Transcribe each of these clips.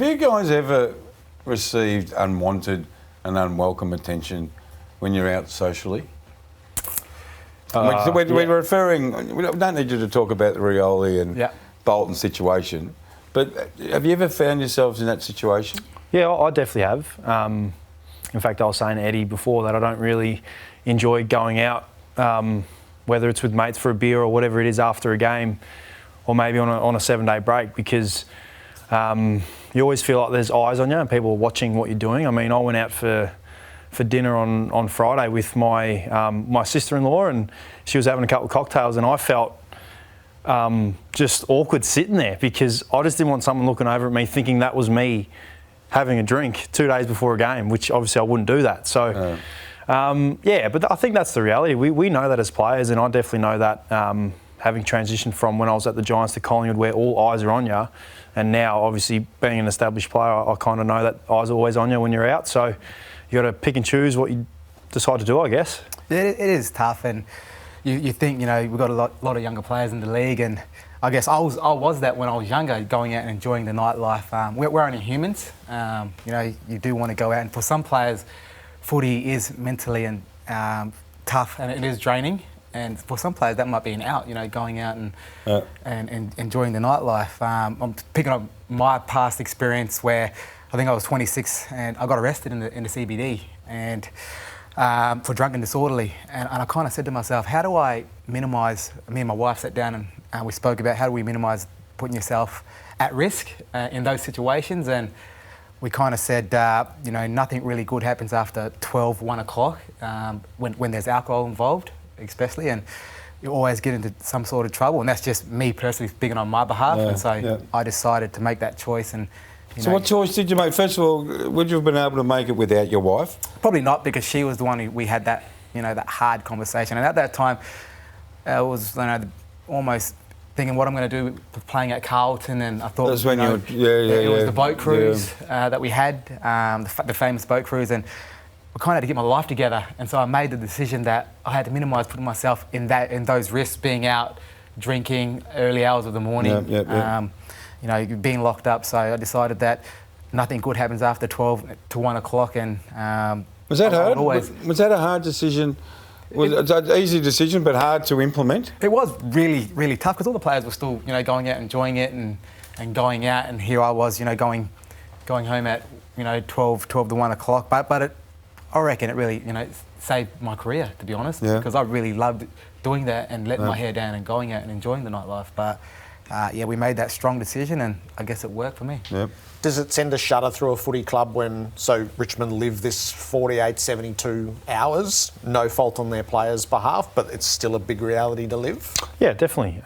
you guys ever received unwanted and unwelcome attention when you're out socially? We're referring... We don't need you to talk about the Rioli and Bolton situation, but have you ever found yourselves in that situation? Yeah, I definitely have. In fact, I was saying to Eddie before that I don't really enjoy going out, whether it's with mates for a beer or whatever it is after a game, or maybe on a 7-day break, because you always feel like there's eyes on you and people are watching what you're doing. I mean, I went out for dinner on Friday with my sister-in-law, and she was having a couple of cocktails, and I felt just awkward sitting there because I just didn't want someone looking over at me thinking that was me having a drink 2 days before a game, which obviously I wouldn't do that. So, but I think that's the reality. We know that as players, and I definitely know that having transitioned from when I was at the Giants to Collingwood, where all eyes are on you, and now obviously being an established player, I kind of know that eyes are always on you when you're out. So you got to pick and choose what you decide to do, I guess. Yeah, it is tough, and you think, we've got a lot of younger players in the league, and I guess I was that when I was younger, going out and enjoying the nightlife. We're only humans. You do want to go out, and for some players, footy is mentally and tough, and it is draining. And for some players, that might be an out. Going out and enjoying the nightlife. I'm picking up my past experience where I think I was 26 and I got arrested in the CBD and for drunk and disorderly. And I kind of said to myself, how do I minimise? Me and my wife sat down and we spoke about how do we minimise putting yourself at risk in those situations. And we kind of said, nothing really good happens after 12, 1 o'clock when there's alcohol involved, especially. And you always get into some sort of trouble. And that's just me personally speaking on my behalf. And so I decided to make that choice. And so what choice did you make? First of all, would you have been able to make it without your wife? Probably not, because she was the one who we had that, that hard conversation. And at that time, it was almost thinking what I'm going to do playing at Carlton, and I thought it was the boat cruise that we had, the famous boat cruise, and I kind of had to get my life together. And so I made the decision that I had to minimise putting myself in those risks, being out, drinking, early hours of the morning. Being locked up. So I decided that nothing good happens after 12 to 1 o'clock. And was that hard? Was that a hard decision? Was it an easy decision, but hard to implement? It was really, really tough, because all the players were still, going out, enjoying it, and going out. And here I was, going home at, 12 to 1 o'clock. But I reckon it really, saved my career, to be honest, because I really loved doing that and letting my hair down and going out and enjoying the nightlife. But we made that strong decision, and I guess it worked for me. Yep. Does it send a shudder through a footy club when, Richmond live this 48, 72 hours, no fault on their players' behalf, but it's still a big reality to live? Yeah, definitely.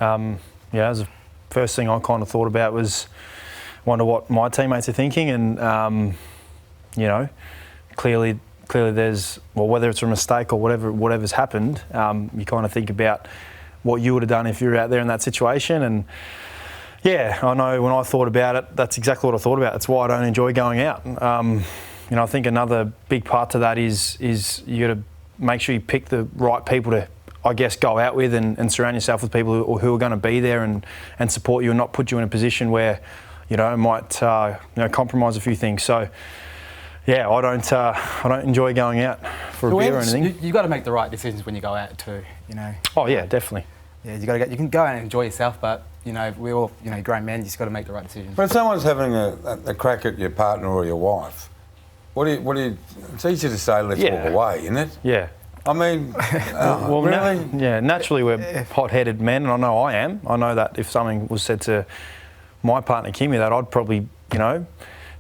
As the first thing I kind of thought about was wonder what my teammates are thinking, and, clearly there's, whether it's a mistake or whatever's happened, you kind of think about what you would have done if you were out there in that situation. And I know when I thought about it, that's exactly what I thought about. That's why I don't enjoy going out. I think another big part to that is you got to make sure you pick the right people to, I guess, go out with, and surround yourself with people who are going to be there and support you, and not put you in a position where, might compromise a few things. So, I don't enjoy going out for a beer or anything. You got to make the right decisions when you go out too. Oh yeah, definitely. Yeah, you can go out and enjoy yourself, but we all grown men. You just got to make the right decisions. But if someone's having a crack at your partner or your wife, what do you? It's easy to say let's walk away, isn't it? Yeah. I mean, really? Naturally we're hot-headed men, and I know I am. I know that if something was said to my partner Kimmy, that I'd probably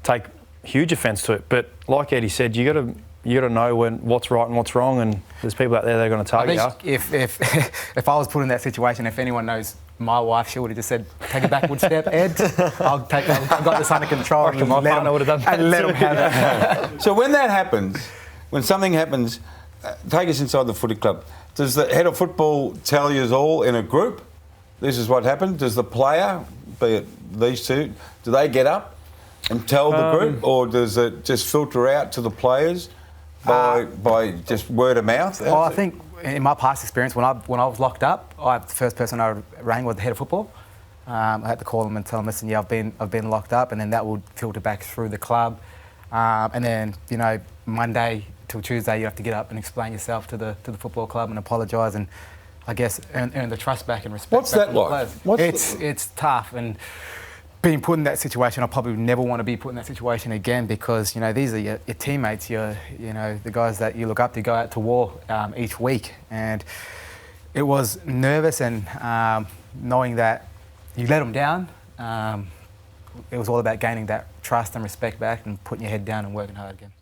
take huge offence to it. But like Eddie said, you got to know what's right and what's wrong, and there's people out there that are going to target you. If I was put in that situation, if anyone knows my wife, she would have just said, take a backward step, Ed. I've got this under control. I reckon my partner would have done that. And let them have it. So when that happens, when something happens, take us inside the footy club. Does the head of football tell you all in a group, this is what happened? Does the player, be it these two, do they get up and tell the group, or does it just filter out to the players by just word of mouth? Well, I think in my past experience, when I was locked up, the first person I rang was the head of football. I had to call them and tell them, listen, yeah, I've been locked up, and then that would filter back through the club. And then, you know, Monday till Tuesday, you have to get up and explain yourself to the football club and apologise, and I guess earn the trust back and respect. What's that like? It's tough, and being put in that situation, I probably never want to be put in that situation again, because, you know, these are your teammates, you know, the guys that you look up to, go out to war each week, and it was nervous, and knowing that you let them down. It was all about gaining that trust and respect back and putting your head down and working hard again.